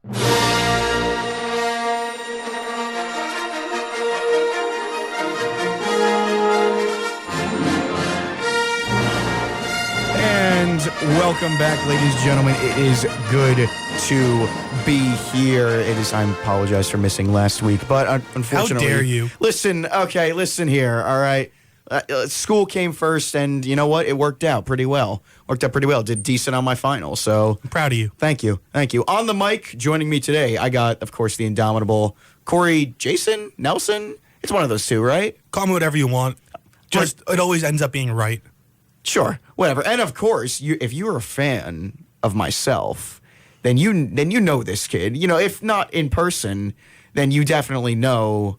And welcome back, ladies and gentlemen. It is good to be here. I apologize for missing last week, but unfortunately... How dare you? Listen here, all right? School came first, and you know what? It worked out pretty well. Did decent on my final, so... I'm proud of you. Thank you. On the mic, joining me today, I got, of course, the indomitable Corey Jason Nelson. It's one of those two, right? Call me whatever you want. Just, it always ends up being right. Sure, whatever. And of course, if you're a fan of myself, then you know this kid. You know, if not in person, then you definitely know.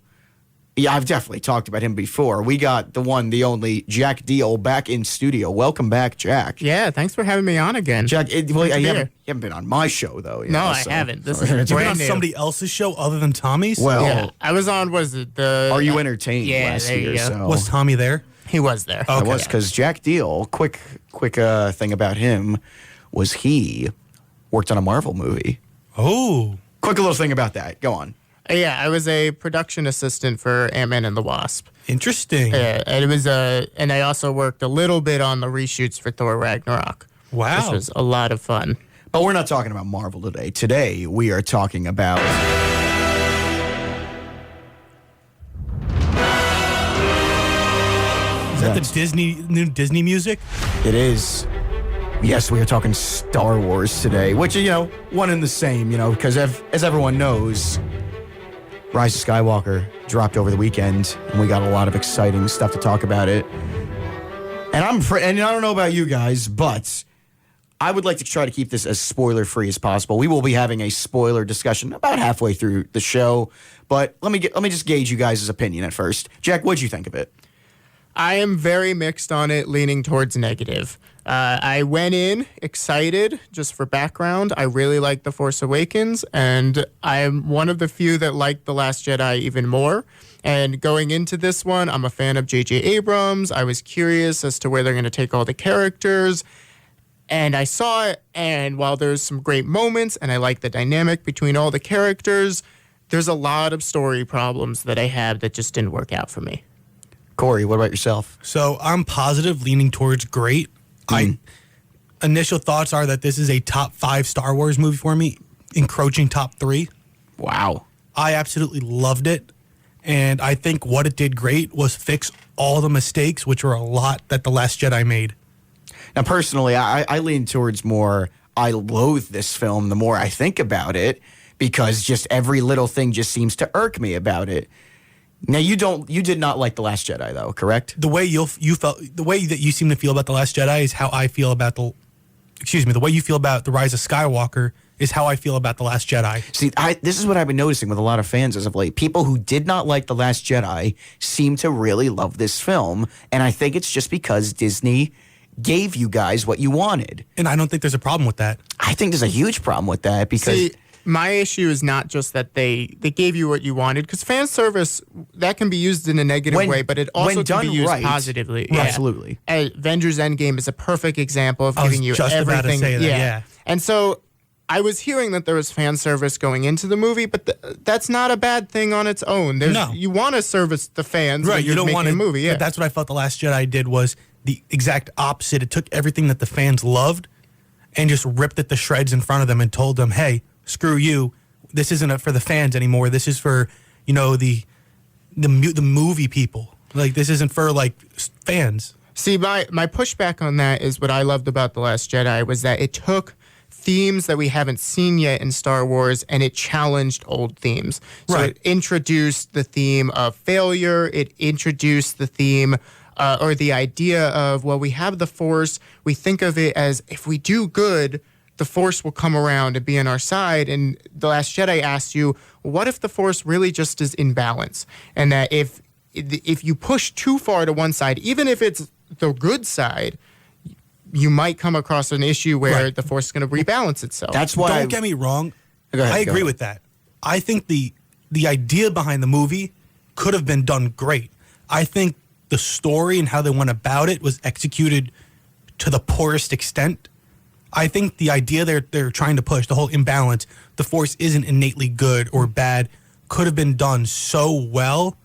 Yeah, I've definitely talked about him before. We got the one, the only Jack Deal back in studio. Welcome back, Jack. Yeah, thanks for having me on again. Jack, you haven't been on my show though. I haven't. This is You've been brand on new. somebody else's show other than Tommy's? Well, Yeah, I was on. Was it the? Are You Entertained last there you year? go. So. Was Tommy there? He was there. I was, because Jack Deal, quick thing about him was he worked on a Marvel movie. Oh. Quick little thing about that. Go on. Yeah, I was a production assistant for Ant-Man and the Wasp. Interesting. Yeah, and it was and I also worked a little bit on the reshoots for Thor Ragnarok. Wow. Which was a lot of fun. But we're not talking about Marvel today. Today, we are talking about... Is that the new Disney music? It is. Yes, we are talking Star Wars today, which, one and the same, because as everyone knows, Rise of Skywalker dropped over the weekend, and we got a lot of exciting stuff to talk about it. And I don't know about you guys, but I would like to try to keep this as spoiler-free as possible. We will be having a spoiler discussion about halfway through the show, but let me just gauge you guys' opinion at first. Jack, what'd you think of it? I am very mixed on it, leaning towards negative. I went in excited, just for background. I really liked The Force Awakens, and I'm one of the few that liked The Last Jedi even more. And going into this one, I'm a fan of J.J. Abrams. I was curious as to where they're going to take all the characters. And I saw it, and while there's some great moments, and I like the dynamic between all the characters, there's a lot of story problems that I have that just didn't work out for me. Corey, what about yourself? So I'm positive, leaning towards great. Initial thoughts are that this is a top 5 Star Wars movie for me, encroaching top 3. Wow. I absolutely loved it. And I think what it did great was fix all the mistakes, which were a lot that The Last Jedi made. Now, personally, I lean towards more, I loathe this film the more I think about it, because just every little thing just seems to irk me about it. Now, you did not like The Last Jedi, though, correct? The way the way that you seem to feel about The Last Jedi is how I feel about the way you feel about The Rise of Skywalker is how I feel about The Last Jedi. See, this is what I've been noticing with a lot of fans as of late. People who did not like The Last Jedi seem to really love this film, and I think it's just because Disney gave you guys what you wanted. And I don't think there's a problem with that. I think there's a huge problem with that, because... See, my issue is not just that they gave you what you wanted, because fan service, that can be used in a negative way, but it also can be used positively. Yeah. Absolutely. Avengers Endgame is a perfect example of giving you just everything. about to say that, yeah. And so I was hearing that there was fan service going into the movie, but that's not a bad thing on its own. No. You want to service the fans, right? When You don't want a movie. Yeah, that's what I felt The Last Jedi did, was the exact opposite. It took everything that the fans loved and just ripped it to shreds in front of them and told them, "Hey, screw you. This isn't for the fans anymore. This is for, the movie people. Like, this isn't for fans." See, my pushback on that is what I loved about The Last Jedi was that it took themes that we haven't seen yet in Star Wars, and it challenged old themes. So Right. It introduced the theme of failure. It introduced the theme or the idea of, well, we have the Force. We think of it as, if we do good, the Force will come around and be on our side. And The Last Jedi asks you, what if the Force really just is in balance? And that if you push too far to one side, even if it's the good side, you might come across an issue where the Force is going to rebalance itself. That's why... Don't get me wrong. Go ahead, I agree with that. I think the idea behind the movie could have been done great. I think the story and how they went about it was executed to the poorest extent. I think the idea they're trying to push, the whole imbalance, the Force isn't innately good or bad could have been done so well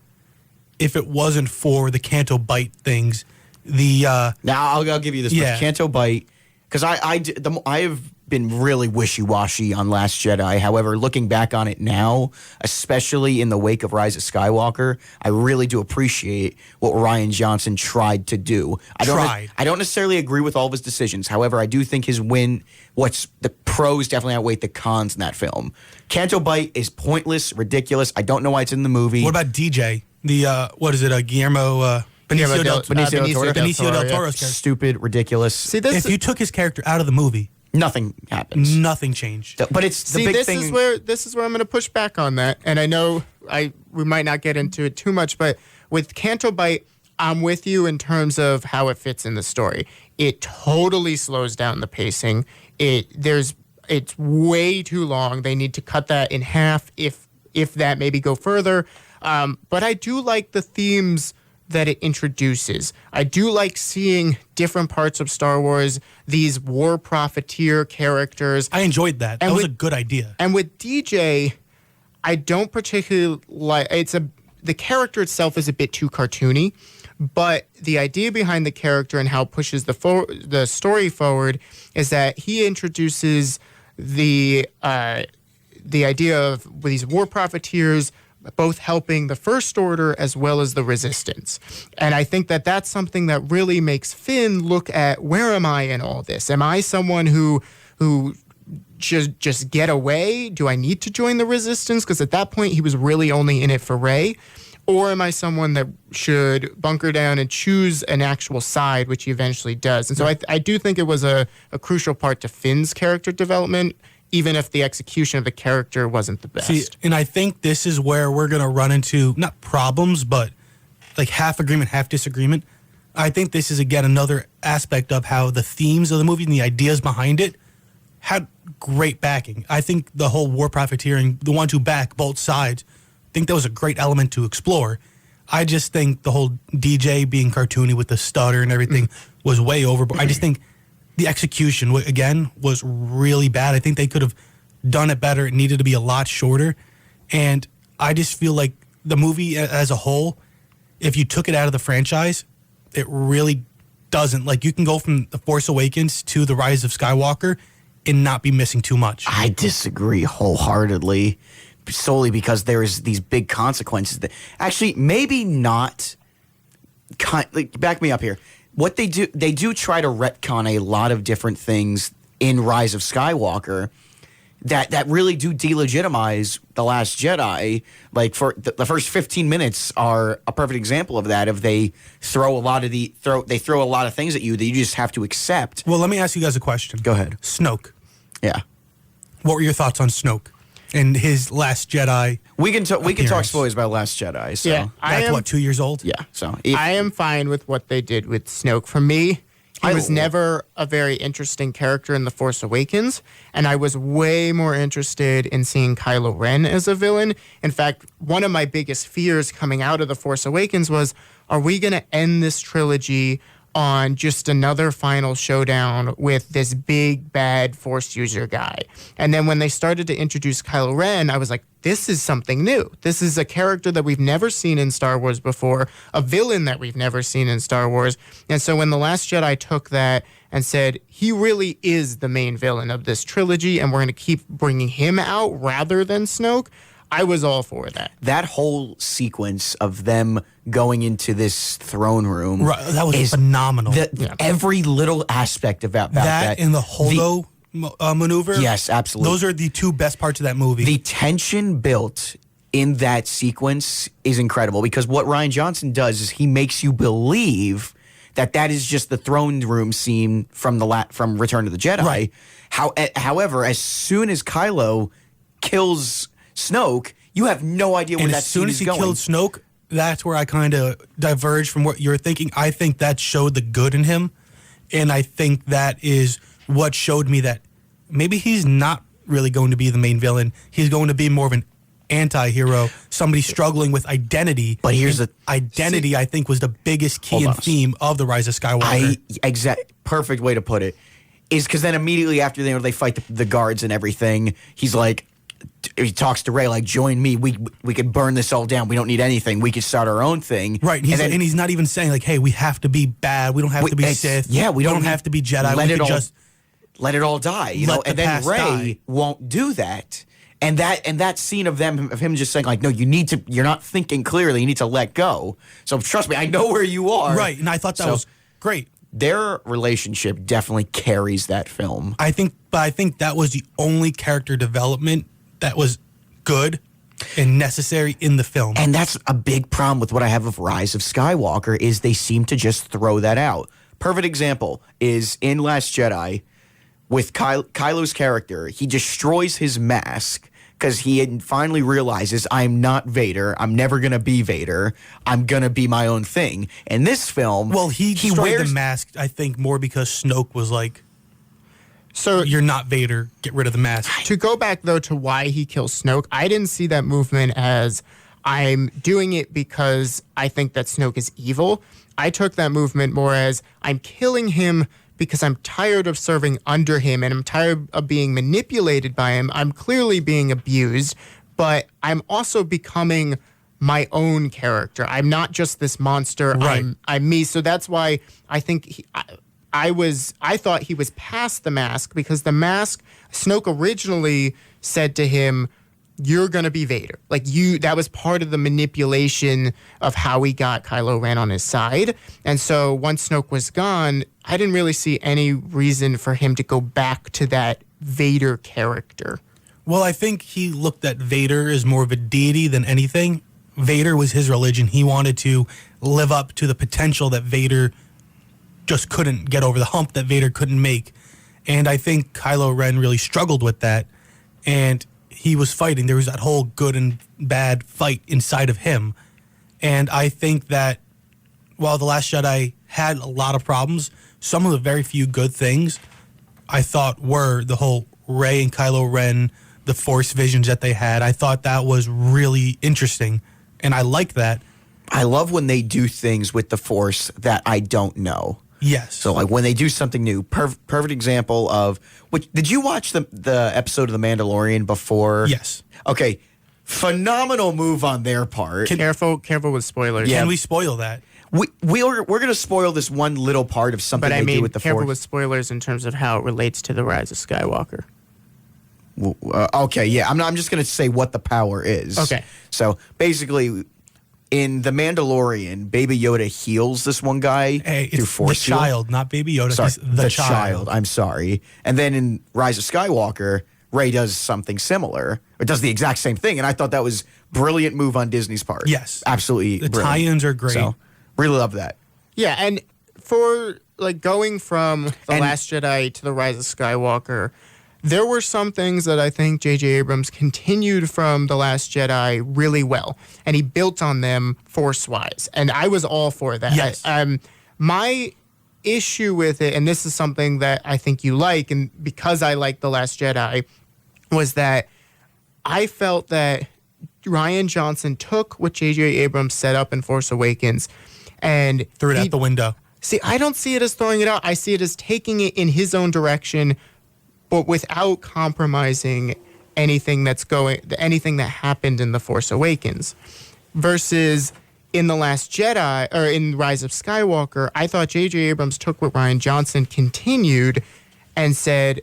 if it wasn't for the Canto Bite things. Now I'll give you this. Yeah. Canto Bite, because I have been really wishy-washy on Last Jedi. However, looking back on it now, especially in the wake of Rise of Skywalker, I really do appreciate what Rian Johnson tried to do. I don't necessarily agree with all of his decisions. However, I do think his win, the pros definitely outweigh the cons in that film. Canto Bite is pointless, ridiculous. I don't know why it's in the movie. What about DJ? Guillermo Benicio del Toro's character. Stupid, ridiculous. See, If you took his character out of the movie, nothing happens. nothing changed. But it's the big thing. This is where I'm going to push back on that. And I know we might not get into it too much, but with Canto Bite, I'm with you in terms of how it fits in the story. It totally slows down the pacing. It's way too long. They need to cut that in half, if that, maybe go further. But I do like the themes that it introduces. I do like seeing different parts of Star Wars, these war profiteer characters. I enjoyed that. That was a good idea. And with DJ, I don't particularly like the character itself is a bit too cartoony, but the idea behind the character and how it pushes the story forward is that he introduces the idea of these war profiteers both helping the First Order as well as the Resistance. And I think that that's something that really makes Finn look at, where am I in all this? Am I someone who just get away? Do I need to join the Resistance? Because at that point, he was really only in it for Rey. Or am I someone that should bunker down and choose an actual side, which he eventually does? And so I do think it was a crucial part to Finn's character development, even if the execution of the character wasn't the best. See, and I think this is where we're going to run into, not problems, but like half agreement, half disagreement. I think this is, again, another aspect of how the themes of the movie and the ideas behind it had great backing. I think the whole war profiteering, the ones who back both sides, I think that was a great element to explore. I just think the whole DJ being cartoony with the stutter and everything was way overboard. I just think the execution, again, was really bad. I think they could have done it better. It needed to be a lot shorter. And I just feel like the movie as a whole, if you took it out of the franchise, it really doesn't. Like, you can go from The Force Awakens to The Rise of Skywalker and not be missing too much. I disagree wholeheartedly, solely because there's these big consequences that actually maybe not. Back me up here. What they do try to retcon a lot of different things in Rise of Skywalker that really do delegitimize The Last Jedi. Like, for the first 15 minutes are a perfect example of that. If they throw a lot of things at you that you just have to accept. Well, let me ask you guys a question. Go ahead. Snoke. Yeah. What were your thoughts on Snoke and his Last Jedi? We can talk spoilers about Last Jedi. So. Yeah, That's 2 years old? Yeah. So I am fine with what they did with Snoke. For me, he was never a very interesting character in The Force Awakens, and I was way more interested in seeing Kylo Ren as a villain. In fact, one of my biggest fears coming out of The Force Awakens was, are we going to end this trilogy on just another final showdown with this big, bad Force user guy? And then when they started to introduce Kylo Ren, I was like, this is something new. This is a character that we've never seen in Star Wars before, a villain that we've never seen in Star Wars. And so when The Last Jedi took that and said, he really is the main villain of this trilogy, and we're going to keep bringing him out rather than Snoke, I was all for that. That whole sequence of them going into this throne room, Right, that was phenomenal. Every little aspect about that and the holo maneuver. Yes, absolutely. Those are the two best parts of that movie. The tension built in that sequence is incredible, because what Rian Johnson does is he makes you believe that is just the throne room scene from Return of the Jedi. Right. However, as soon as Kylo kills Snoke, you have no idea where that scene is going. And as soon as he killed Snoke, that's where I kind of diverged from what you're thinking. I think that showed the good in him, and I think that is what showed me that maybe he's not really going to be the main villain. He's going to be more of an anti-hero, somebody struggling with identity. But here's the identity. I think was the biggest key and theme of The Rise of Skywalker. Perfect way to put it is because then immediately after they fight the guards and everything, he's like, he talks to Rey like, join me. We could burn this all down. We don't need anything. We could start our own thing. Right. And he's not even saying like, hey, we have to be bad. We don't have to be Sith. Yeah, we don't have to be Jedi. Let it all die. You know, and then Rey won't do that. And that scene of him just saying like, no, you're not thinking clearly. You need to let go. So trust me, I know where you are. Right. And I thought that was great. Their relationship definitely carries that film. I think that was the only character development that was good and necessary in the film. And that's a big problem with what I have of Rise of Skywalker is they seem to just throw that out. Perfect example is in Last Jedi with Kylo's character. He destroys his mask because he finally realizes, I'm not Vader. I'm never going to be Vader. I'm going to be my own thing. In this film... Well, he destroyed the mask, I think, more because Snoke was like, so you're not Vader. Get rid of the mask. To go back, though, to why he kills Snoke, I didn't see that movement as I'm doing it because I think that Snoke is evil. I took that movement more as I'm killing him because I'm tired of serving under him and I'm tired of being manipulated by him. I'm clearly being abused, but I'm also becoming my own character. I'm not just this monster. Right. I'm me. So that's why I think I thought he was past the mask because the mask, Snoke originally said to him, you're going to be Vader. Like that was part of the manipulation of how he got Kylo Ren on his side. And so once Snoke was gone, I didn't really see any reason for him to go back to that Vader character. Well, I think he looked at Vader as more of a deity than anything. Vader was his religion. He wanted to live up to the potential that Vader just couldn't get over, the hump that Vader couldn't make. And I think Kylo Ren really struggled with that. And he was fighting. There was that whole good and bad fight inside of him. And I think that while The Last Jedi had a lot of problems, some of the very few good things I thought were the whole Rey and Kylo Ren, the Force visions that they had. I thought that was really interesting, and I like that. I love when they do things with the Force that I don't know. Yes. So like when they do something new, perfect example of which. Did you watch the episode of The Mandalorian before? Yes. Okay. Phenomenal move on their part. Careful with spoilers. Can we spoil that? We're going to spoil this one little part of something they do with the careful Force. with spoilers in terms of how it relates to the Rise of Skywalker. Okay, yeah. I'm just going to say what the power is. Okay. So basically, in The Mandalorian, Baby Yoda heals this one guy through It's Force the child, not Baby Yoda. Sorry, He's the child. I'm sorry. And then in Rise of Skywalker, Rey does something similar, or does the exact same thing. And I thought that was brilliant move on Disney's part. Yes. Absolutely The brilliant. tie-ins are great. So, really love that. Yeah, and for like going from The Last Jedi to The Rise of Skywalker, there were some things that I think J.J. Abrams continued from The Last Jedi really well, and he built on them Force-wise, and I was all for that. Yes. My issue with it, and this is something that I think you like, and because I like The Last Jedi, was that I felt that Rian Johnson took what J.J. Abrams set up in Force Awakens and Threw it out the window. See, I don't see it as throwing it out. I see it as taking it in his own direction, but without compromising anything that happened in The Force Awakens. Versus in The Last Jedi, or in Rise of Skywalker, I thought J.J. Abrams took what Rian Johnson continued and said,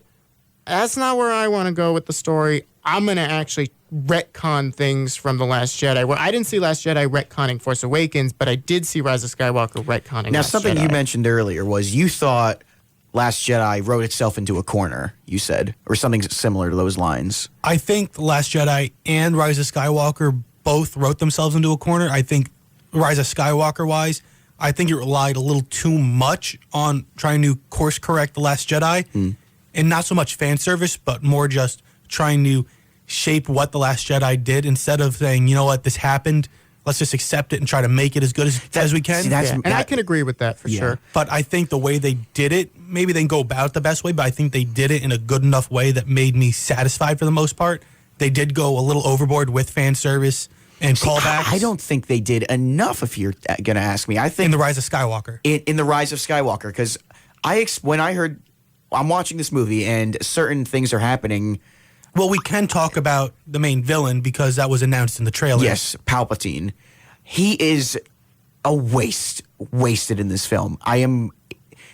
that's not where I want to go with the story. I'm going to actually retcon things from The Last Jedi. Well, I didn't see Last Jedi retconning Force Awakens, but I did see Rise of Skywalker retconning Now, Last something Jedi. you mentioned earlier was you thought Last Jedi wrote itself into a corner, you said, or something similar to those lines. I think The Last Jedi and Rise of Skywalker both wrote themselves into a corner. I think Rise of Skywalker-wise, I think it relied a little too much on trying to course correct The Last Jedi. And not so much fan service, but more just trying to shape what The Last Jedi did instead of saying, you know what, this happened. Let's just accept it and try to make it as good as we can. See, And I can agree with that for sure. But I think the way they did it, maybe they didn't go about it the best way, but I think they did it in a good enough way that made me satisfied for the most part. They did go a little overboard with fan service and callbacks. I don't think they did enough, if you're going to ask me. I think in The Rise of Skywalker. In The Rise of Skywalker, because when I heard, I'm watching this movie and certain things are happening, Well, we can talk about the main villain because that was announced in the trailer. Yes, Palpatine. He is a wasted in this film.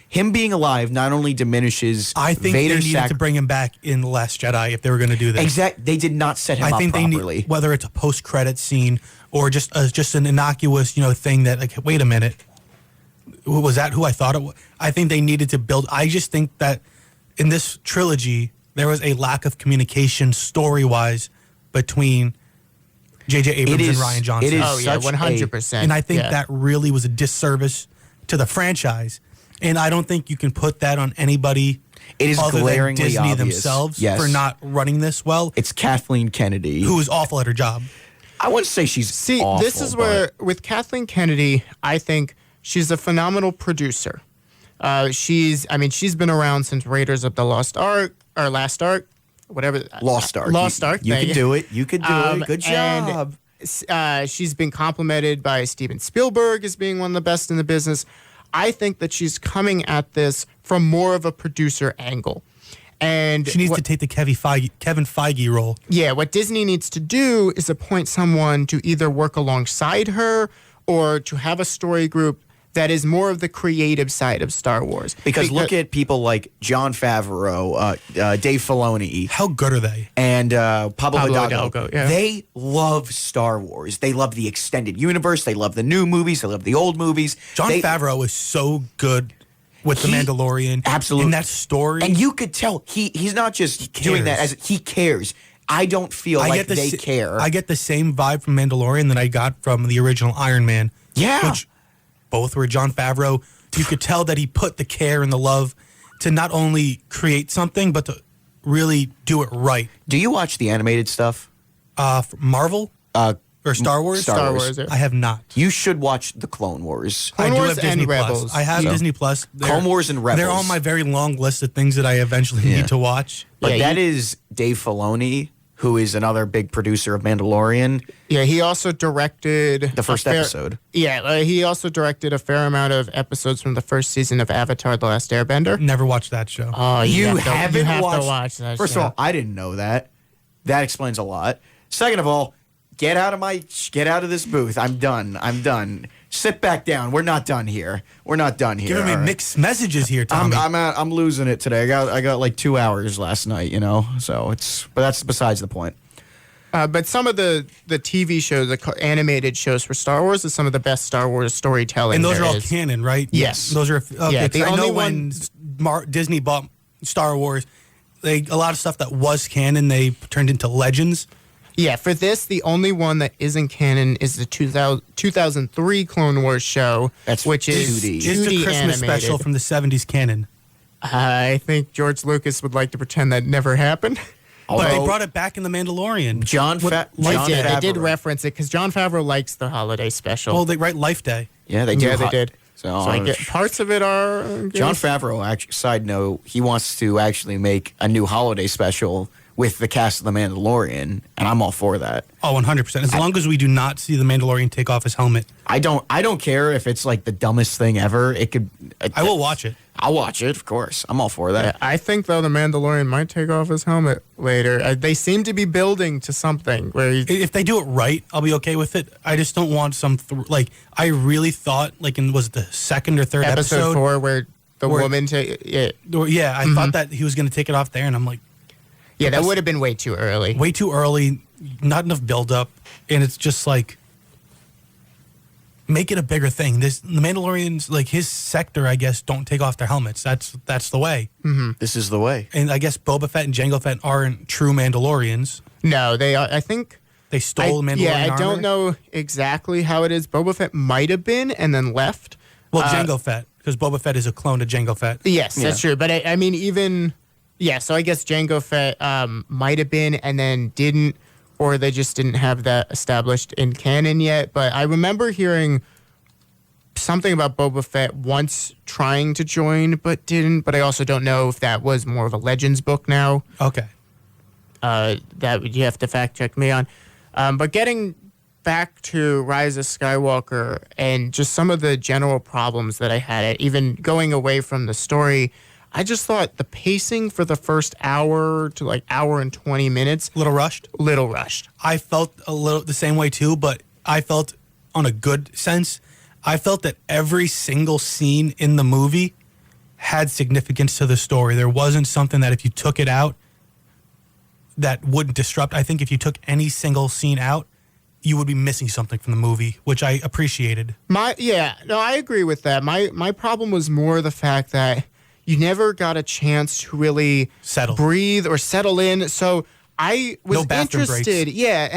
Him being alive not only diminishes I think Vader's they needed to bring him back in The Last Jedi if they were going to do this. They did not set him I up think properly. they need, whether it's a post-credit scene or just an innocuous, thing that, like, wait a minute, was that who I thought it was? I think they needed to build. I just think that in this trilogy, there was a lack of communication story-wise between J.J. Abrams and Ryan Johnson. It is Oh, yeah, such 100%. And I think yeah. that really was a disservice to the franchise. And I don't think you can put that on anybody It is other than glaringly Disney obvious. themselves Yes. for not running this well, It's Kathleen Kennedy. who is awful at her job. I wouldn't say she's See, awful, this is but where, with Kathleen Kennedy, I think she's a phenomenal producer. She's been around since Raiders of the Lost Ark, or Last Ark, whatever. Lost Ark. Lost Ark. You thank can do it. You can do it. Good and, job. she's been complimented by Steven Spielberg as being one of the best in the business. I think that she's coming at this from more of a producer angle. And She needs to take the Kevin Feige role. yeah, what Disney needs to do is appoint someone to either work alongside her or to have a story group that is more of the creative side of Star Wars. Because look at people like Jon Favreau, Dave Filoni, How good are they? and Pablo Hidalgo. Hidalgo, yeah. They love Star Wars. They love the extended universe. They love the new movies. They love the old movies. John They- Favreau is so good with The He- Mandalorian. absolutely. And that story. And you could tell he's not just doing that cares. as he cares. I don't feel like they care. I get the same vibe from Mandalorian that I got from the original Iron Man. Yeah. Which both were John Favreau. You could tell that he put the care and the love to not only create something, but to really do it right. Do you watch the animated stuff? Marvel or Star Wars? Star Wars. Wars, yeah. I have not. You should watch the Clone Wars. Clone I do Wars have Disney and Plus. Rebels. I have So- Disney Plus. Clone Wars and Rebels. They're on my very long list of things that I eventually Yeah. need to watch. But Yeah, that is Dave Filoni, who is another big producer of Mandalorian. Yeah, he also directed The first episode. Yeah, he also directed a fair amount of episodes from the first season of Avatar: The Last Airbender. Never watched that show. Oh, You have haven't to watched. watch that. First show. of all, I didn't know that. That explains a lot. Second of all, get out of this booth. I'm done. Sit back down. We're not done here. Giving me all right? mixed messages here, Tommy. I'm losing it today. I got like 2 hours last night, So but that's besides the point. But some of the TV shows, animated shows for Star Wars, is some of the best Star Wars storytelling. And those there are all is. canon, right? Yes. Those are okay. Yeah, 'Cause the I know only when one- Disney bought Star Wars, a lot of stuff that was canon they turned into legends. Yeah, for this, the only one that isn't canon is the 2003 Clone Wars show, That's which is 2D. Is the 2D Christmas animated. special from the 70s canon? I think George Lucas would like to pretend that never happened. But they Although brought it back in The Mandalorian. John They did Favreau. reference it because John Favreau likes the holiday special. Well, they write Life Day. Yeah, they do. yeah, they did. So, I get parts of it are John Favreau, actually, side note, he wants to actually make a new holiday special with the cast of The Mandalorian, and I'm all for that. Oh, 100%. As long as we do not see the Mandalorian take off his helmet, I don't care if it's like the dumbest thing ever. It could. I will watch it. I'll watch it, of course. I'm all for that. I think though the Mandalorian might take off his helmet later. They seem to be building to something where If they do it right, I'll be okay with it. I just don't want some I really thought was it the second or third episode 4 where the where- woman I thought that he was going to take it off there, and I'm like, that that's- would have been way too early. way too early, not enough build up, and it's just like make it a bigger thing. The Mandalorians, like his sector, I guess, don't take off their helmets. That's the way. This is the way. And I guess Boba Fett and Jango Fett aren't true Mandalorians. No, they are. I think. They stole Mandalorian I armor. don't know exactly how it is. Boba Fett might have been and then left. Well, Jango Fett, because Boba Fett is a clone of Jango Fett. Yes, that's true. But I mean, even so I guess Jango Fett might have been and then didn't, or they just didn't have that established in canon yet. But I remember hearing something about Boba Fett once trying to join but didn't. But I also don't know if that was more of a Legends book now. Okay. That you have to fact check me on. But getting back to Rise of Skywalker and just some of the general problems that I had, even going away from the story, I just thought the pacing for the first hour to like hour and 20 minutes, Little rushed. little rushed. I felt a little the same way too, but I felt on a good sense. I felt that every single scene in the movie had significance to the story. There wasn't something that if you took it out that wouldn't disrupt. I think if you took any single scene out, you would be missing something from the movie, which I appreciated. I agree with that. My problem was more the fact that you never got a chance to really Settle. breathe or settle in. So I was No bathroom interested. breaks. Yeah,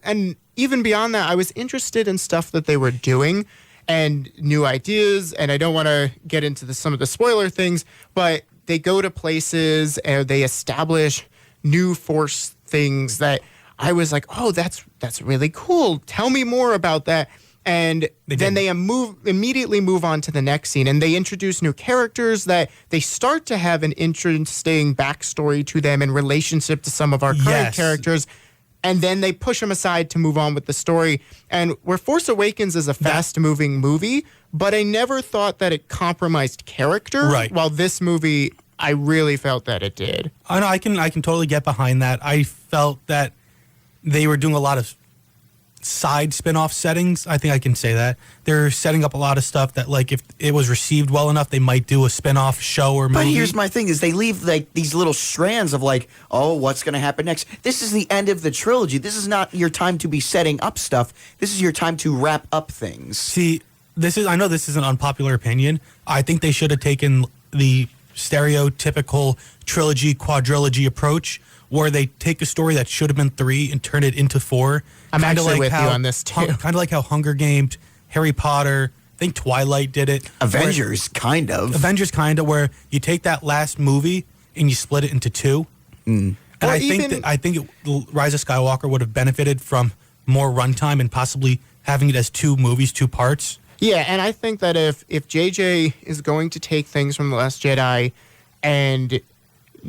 and even beyond that, I was interested in stuff that they were doing and new ideas. And I don't want to get into some of the spoiler things, but they go to places and they establish new Force things that I was like, oh, that's really cool. Tell me more about that. And then they immediately move on to the next scene, and they introduce new characters that they start to have an interesting backstory to them in relationship to some of our current characters. And then they push them aside to move on with the story. And where Force Awakens is a fast-moving movie, but I never thought that it compromised character. Right. While this movie, I really felt that it did. I know I can totally get behind that. I felt that they were doing a lot of side spin-off settings. I think I can say that. They're setting up a lot of stuff that, like, if it was received well enough, they might do a spin-off show or movie. But here's my thing is they leave like these little strands of like, oh, what's going to happen next? This is the end of the trilogy. This is not your time to be setting up stuff. This is your time to wrap up things. See, I know this is an unpopular opinion. I think they should have taken the stereotypical trilogy, quadrilogy approach where they take a story that should have been 3 and turn it into 4. I'm actually with you on this, too. Kind of like how Hunger Games, Harry Potter, I think Twilight did it. Avengers, kind of. Where you take that last movie and you split it into 2. And I think Rise of Skywalker would have benefited from more runtime and possibly having it as 2 movies, 2 parts. Yeah, and I think that if JJ is going to take things from The Last Jedi and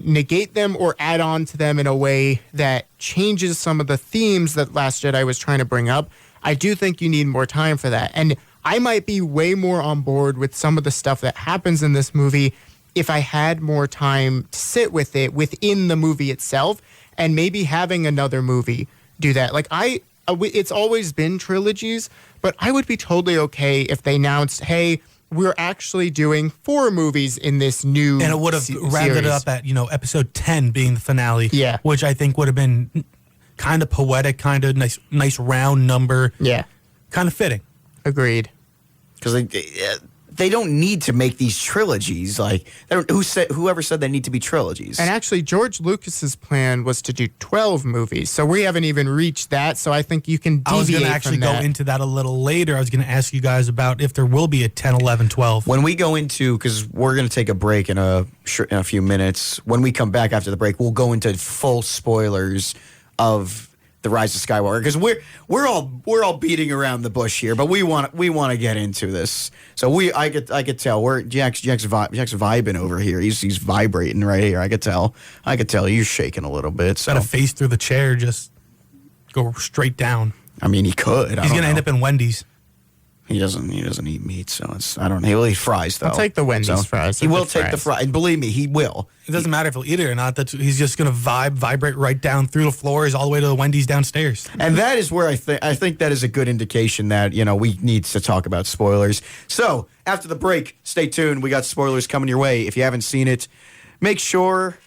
negate them or add on to them in a way that changes some of the themes that Last Jedi was trying to bring up, I do think you need more time for that. And I might be way more on board with some of the stuff that happens in this movie if I had more time to sit with it within the movie itself, and maybe having another movie do that. Like it's always been trilogies, but I would be totally okay if they announced, hey, we're actually doing 4 movies in this new and it would have rounded it up at episode 10 being the finale. Yeah, which I think would have been kind of poetic, kind of nice round number. Yeah, kind of fitting. Agreed. Because they don't need to make these trilogies. Like, whoever said they need to be trilogies? And actually, George Lucas's plan was to do 12 movies, so we haven't even reached that. So I think you can deviate I was going to actually go into that a little later. I was going to ask you guys about if there will be a 10, 11, 12. When we go into, because we're going to take a break in a few minutes. When we come back after the break, we'll go into full spoilers of The Rise of Skywalker, because we're all beating around the bush here, but we want to get into this. So I could tell Jack's vibing over here. He's vibrating right here. I could tell he's shaking a little bit. So got a face through the chair, just go straight down. I mean, he could. He's gonna end up in Wendy's. He doesn't eat meat, so I don't know. He'll eat fries, though. I'll take the Wendy's fries. He will take the fries. And believe me, he will. It doesn't matter if he'll eat it or not. He's just going to vibrate right down through the floors all the way to the Wendy's downstairs. And that is where I think that is a good indication that, we need to talk about spoilers. So, after the break, stay tuned. We got spoilers coming your way. If you haven't seen it, make sure,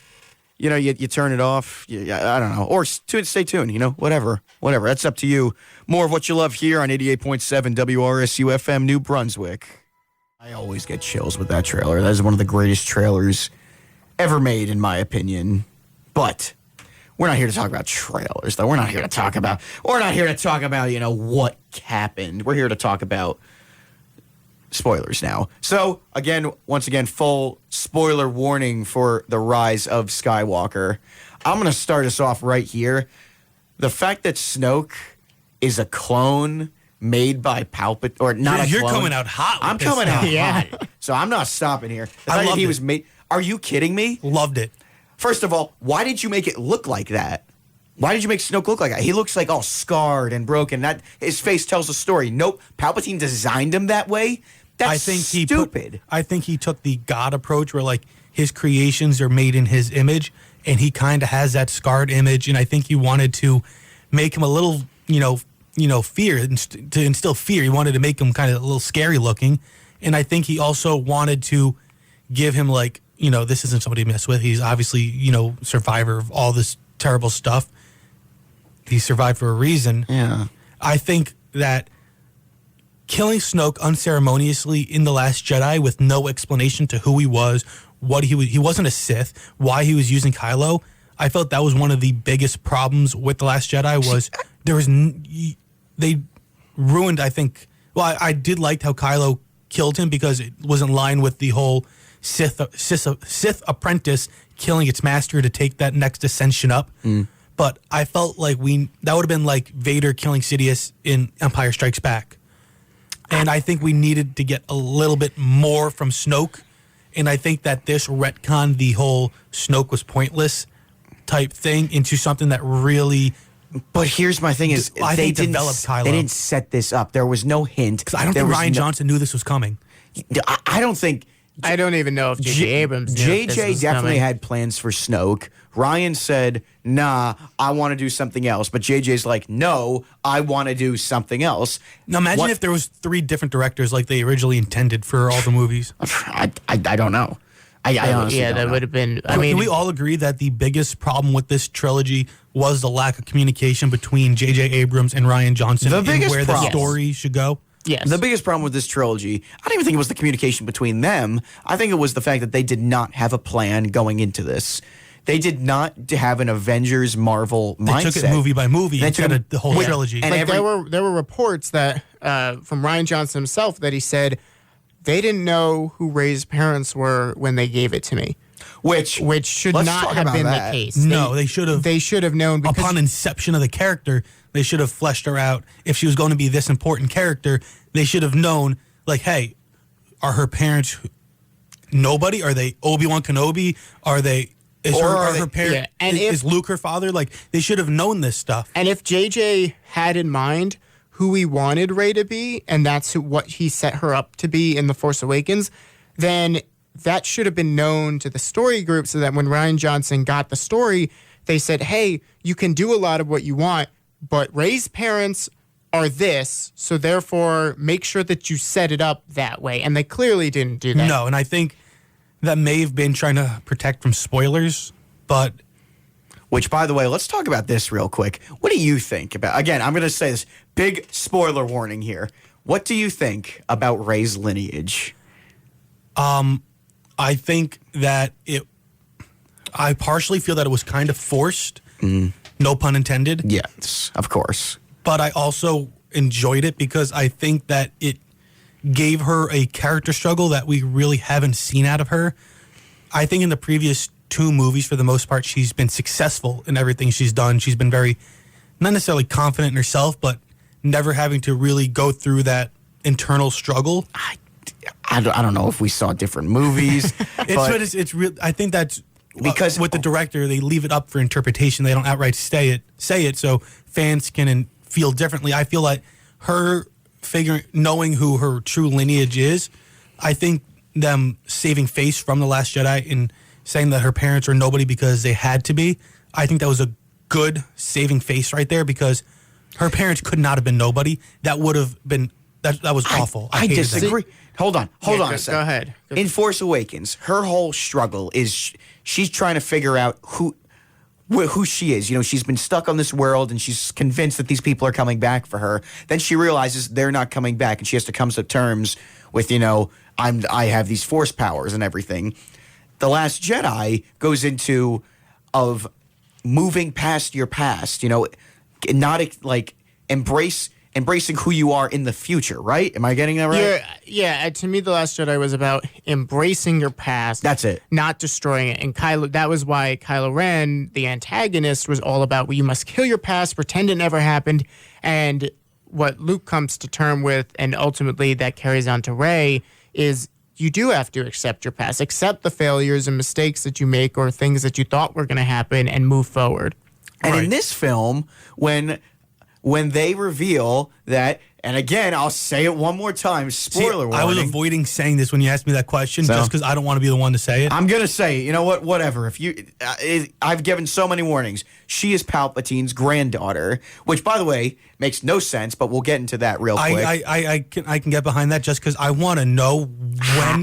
you turn it off. I don't know. Or stay tuned, whatever. That's up to you. More of what you love here on 88.7 WRSU FM, New Brunswick. I always get chills with that trailer. That is one of the greatest trailers ever made, in my opinion. But we're not here to talk about trailers, though. We're not here to talk about, what happened. We're here to talk about spoilers now. So, once again, full spoiler warning for The Rise of Skywalker. I'm going to start us off right here. The fact that Snoke is a clone made by Palpatine, or not You're a clone. coming out hot. I'm coming out hot. So I'm not stopping here. The fact that he was made. Are you kidding me? Loved it. First of all, why did you make it look like that? Why did you make Snoke look like that? He looks like all scarred and broken. That his face tells a story. Nope, Palpatine designed him that way. That's stupid. I think he took the God approach where, like, his creations are made in his image, and he kind of has that scarred image. And I think he wanted to make him a little, fear, to instill fear. He wanted to make him kind of a little scary looking. And I think he also wanted to give him this isn't somebody to mess with. He's obviously, survivor of all this terrible stuff. He survived for a reason. Yeah. I think that killing Snoke unceremoniously in The Last Jedi with no explanation to who he was, what he wasn't a Sith, why he was using Kylo. I felt that was one of the biggest problems with The Last Jedi was they ruined, I think. Well, I did like how Kylo killed him because it was in line with the whole Sith apprentice killing its master to take that next ascension up. But I felt like that would have been like Vader killing Sidious in Empire Strikes Back. And I think we needed to get a little bit more from Snoke. And I think that this retconned the whole Snoke was pointless type thing into something that really. But here's my thing: is I they think didn't developed Kylo. They didn't set this up. There was no hint. Because I don't think Rian Johnson knew this was coming. I don't think. I don't even know if J.J. Abrams knew if this JJ was definitely coming. had plans for Snoke. Ryan said, "Nah, I want to do something else." But JJ's like, "No, I want to do something else." Now imagine if there was 3 different directors like they originally intended for all the movies. I don't know. I honestly don't that know. would have been. Can we all agree that the biggest problem with this trilogy was the lack of communication between J.J. Abrams and Ryan Johnson The and biggest where problem. the story should go? Yes. The biggest problem with this trilogy, I don't even think it was the communication between them. I think it was the fact that they did not have a plan going into this. They did not have an Avengers Marvel mindset. They took it movie by movie They instead took of the whole with- trilogy. and Like every- there were reports that from Rian Johnson himself that he said they didn't know who Rey's parents were when they gave it to me, which should Let's not talk have about been that. the case. No, they should have. They should have known because Upon inception of the character, they should have fleshed her out. If she was going to be this important character, they should have known, like, hey, are her parents nobody? Are they Obi-Wan Kenobi? Are they... Are her parents... yeah, and is Luke her father? Like, they should have known this stuff. And if JJ had in mind who he wanted Rey to be, and that's what he set her up to be in The Force Awakens, then that should have been known to the story group so that when Rian Johnson got the story, they said, hey, you can do a lot of what you want, but Rey's parents are this, so therefore make sure that you set it up that way. And they clearly didn't do that. No, and I think that may have been trying to protect from spoilers, but... Which, by the way, let's talk about this real quick. What do you think about... Again, I'm going to say this. Big spoiler warning here. What do you think about Rey's lineage? I think that I partially feel that it was kind of forced. No pun intended. Yes, of course. But I also enjoyed it because I think that it gave her a character struggle that we really haven't seen out of her. I think in the previous 2 movies, for the most part, she's been successful in everything she's done. She's been very, not necessarily confident in herself, but never having to really go through that internal struggle. I don't know if we saw different movies. It's real. I think that's Because- with the director, they leave it up for interpretation. They don't outright say it, so fans can feel differently. I feel like her knowing who her true lineage is, I think them saving face from The Last Jedi and saying that her parents are nobody because they had to be, I think that was a good saving face right there because her parents could not have been nobody. That would have been, that was awful. I hated that. disagree. Hold on a second. Go ahead. In Force Awakens, her whole struggle is she's trying to figure out who she is. You know, she's been stuck on this world and she's convinced that these people are coming back for her. Then she realizes they're not coming back and she has to come to terms with, I have these force powers and everything. The Last Jedi goes into of moving past your past, not like embracing who you are in the future, right? Am I getting that right? Yeah. To me, The Last Jedi was about embracing your past. That's it. Not destroying it. And that was why Kylo Ren, the antagonist, was all about, well, you must kill your past, pretend it never happened. And what Luke comes to term with, and ultimately that carries on to Rey, is you do have to accept your past, accept the failures and mistakes that you make or things that you thought were going to happen and move forward. And Right. in this film, when when they reveal that, and again, I'll say it one more time, spoiler warning. I was avoiding saying this when you asked me that question just because I don't want to be the one to say it. I'm going to say, you know what, whatever. If you, I've given so many warnings. She is Palpatine's granddaughter, which, by the way, makes no sense, but we'll get into that real quick. I can get behind that just because I want to know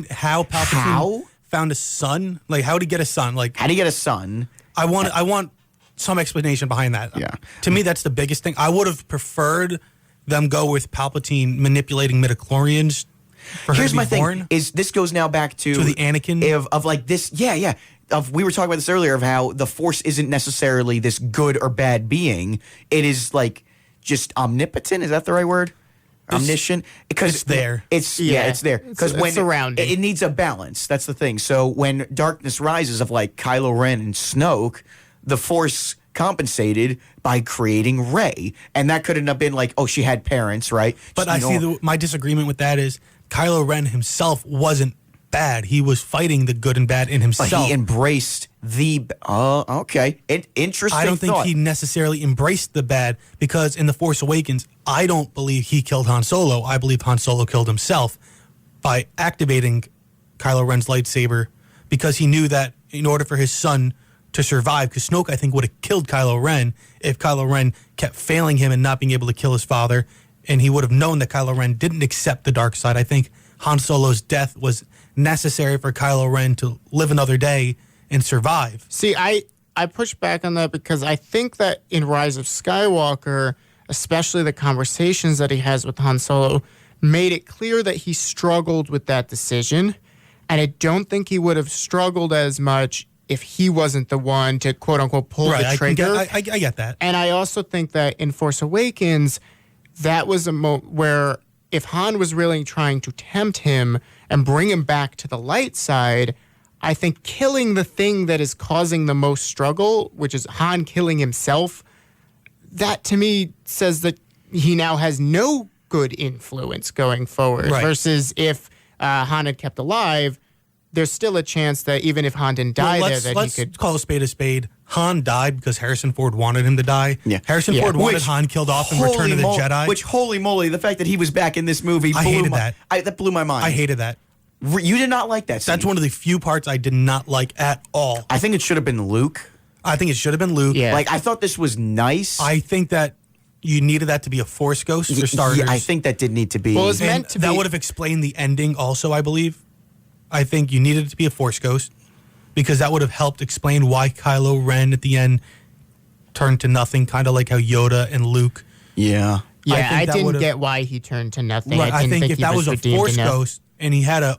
how Palpatine found a son. Like, how did he get a son? Like, how did he get a son? I want some explanation behind that. Yeah. To me, that's the biggest thing. I would have preferred them go with Palpatine manipulating midichlorians for her to be born. Thing is this goes now back to the Anakin of like this. Yeah. We were talking about this earlier of how the Force isn't necessarily this good or bad being. It is like just omnipotent. Is that the right word? Omniscient, because it's there. It's there because when surrounding, it needs a balance. That's the thing. So when darkness rises of like Kylo Ren and Snoke, the Force compensated by creating Rey, and that could end up being like, oh, she had parents, right? But I see my disagreement with that is Kylo Ren himself wasn't bad. He was fighting the good and bad in himself. But he embraced the. Okay, interesting. I don't think he necessarily embraced the bad because in The Force Awakens, I don't believe he killed Han Solo. I believe Han Solo killed himself by activating Kylo Ren's lightsaber because he knew that in order for his son to survive, because Snoke, I think, would have killed Kylo Ren if Kylo Ren kept failing him and not being able to kill his father, and he would have known that Kylo Ren didn't accept the dark side. I think Han Solo's death was necessary for Kylo Ren to live another day and survive. See, I push back on that because I think that in Rise of Skywalker, especially the conversations that he has with Han Solo, made it clear that he struggled with that decision, and I don't think he would have struggled as much if he wasn't the one to quote-unquote pull the trigger. I get that. And I also think that in Force Awakens, that was a moment where if Han was really trying to tempt him and bring him back to the light side, I think killing the thing that is causing the most struggle, which is Han killing himself, that to me says that he now has no good influence going forward. Right. Versus if Han had kept alive, there's still a chance that even if Han didn't die let's he could call a spade a spade. Han died because Harrison Ford wanted him to die. Yeah. Harrison Ford wanted Han killed off in Return of the Jedi. Which, holy moly, the fact that he was back in this movie that blew my mind. I hated that. You did not like that scene. That's one of the few parts I did not like at all. I think it should have been Luke. I think it should have been Luke. Yeah. Like, I thought this was nice. I think that you needed that to be a Force ghost for starters. Yeah, I think that did need to be. Well, it was meant to that be. would have explained the ending also, I believe. I think you needed it to be a Force ghost because that would have helped explain why Kylo Ren at the end turned to nothing, kind of like how Yoda and Luke. Yeah, I didn't get why he turned to nothing. Right, I think if that was a Force ghost and he had